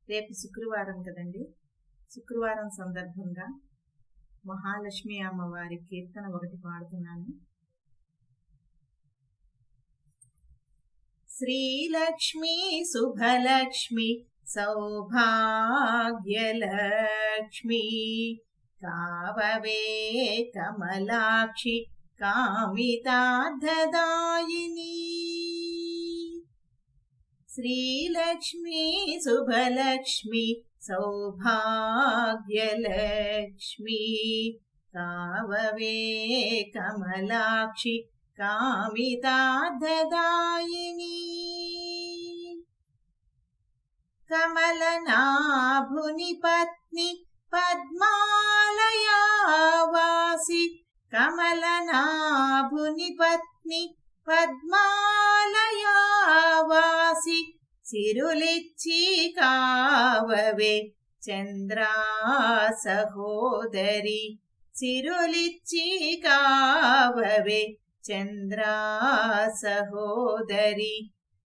రేపు శుక్రవారం కదండి. శుక్రవారం సందర్భంగా మహాలక్ష్మి అమ్మవారి కీర్తన ఒకటి పాడుతున్నాను. శ్రీలక్ష్మి శుభలక్ష్మి సౌభాగ్యలక్ష్మి కావవే కమలాక్షి కామితార్థదాయిని. శ్రీలక్ష్మి శుభలక్ష్మి సౌభాగ్యలక్ష్మి కావవే కమలాక్షి కామితార్థదాయిని. కమలనాభుని పత్ని పద్మాలయావాసి కమలనాభుని పత్ని పద్మాలయావాసి సిరులిచ్చి కావవే చంద్రా సహోదరి సిరులిచ్చి కావవే చంద్రా సహోదరి.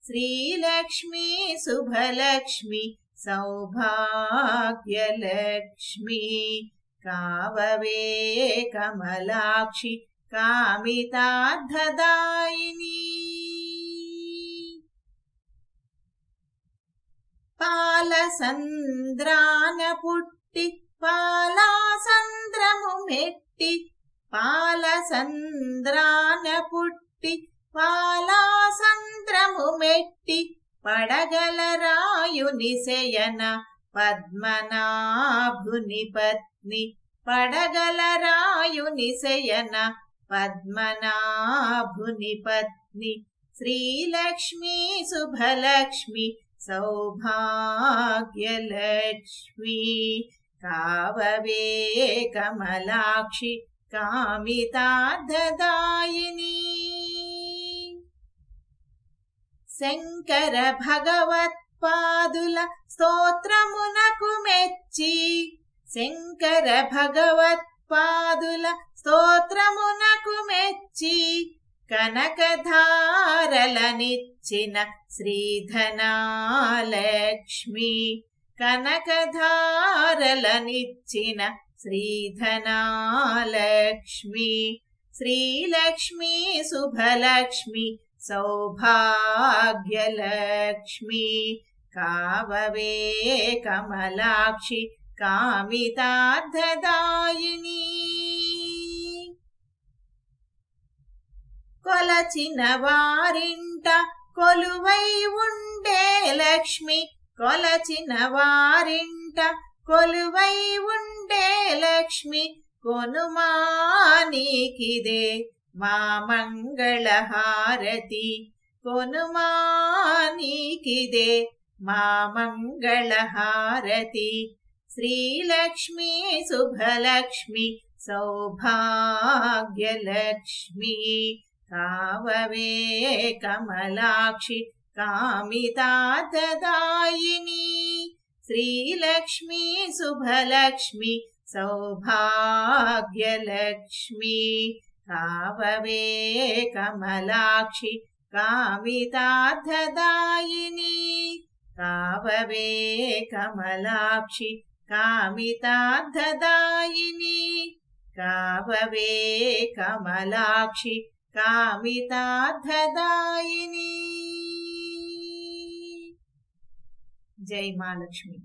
శ్రీలక్ష్మి శుభలక్ష్మి సౌభాగ్యలక్ష్మి కావవే కమలాక్షి కామితార్థదాయిని. పాలసంద్రాన పుట్టి పాలాసంద్రము మెట్టి పాలసంద్రాన పుట్టి పాలాసంద్రము మెట్టి పడగల రాయుని శయన పద్మనాభుని పత్ని పడగల రాయుని శయన పద్మనాభుని పత్ని. శ్రీలక్ష్మి శుభలక్ష్మి సౌభాగ్యలక్ష్మి కావవే కమలాక్షి కామితార్థదాయిని. శంకర భగవత్పాదుల స్తోత్రమునకు మెచ్చి శంకర భగవత్పాదుల స్తోత్రమునకు మెచ్చి కనకధారలనిచ్చిన శ్రీధనాలక్ష్మి కనకధారలనిచ్చిన శ్రీధనాలక్ష్మి. శ్రీలక్ష్మి శుభలక్ష్మి సౌభాగ్యలక్ష్మి కావవే కమలాక్షి కామితార్థదాయిని. కొలచిన వారింట కొలువై ఉండే లక్ష్మి కొలచిన వారింట కొలువై ఉండే లక్ష్మి కొనుమా నీకిదే మా మంగళహారతి కొనుమా నీకిదే మా మంగళహారతి. శ్రీలక్ష్మి శుభలక్ష్మి సౌభాగ్యలక్ష్మి కావవే కమలాక్షి కామితార్థదాయిని. శ్రీలక్ష్మి శుభలక్ష్మి సౌభాగ్యలక్ష్మి కావవే కమలాక్షి కామితార్థదాయిని. కావవే కమలాక్షి కామితార్థదాయిని. కావవే కమలాక్షి కామితార్థదాయిని. జై మహాలక్ష్మి.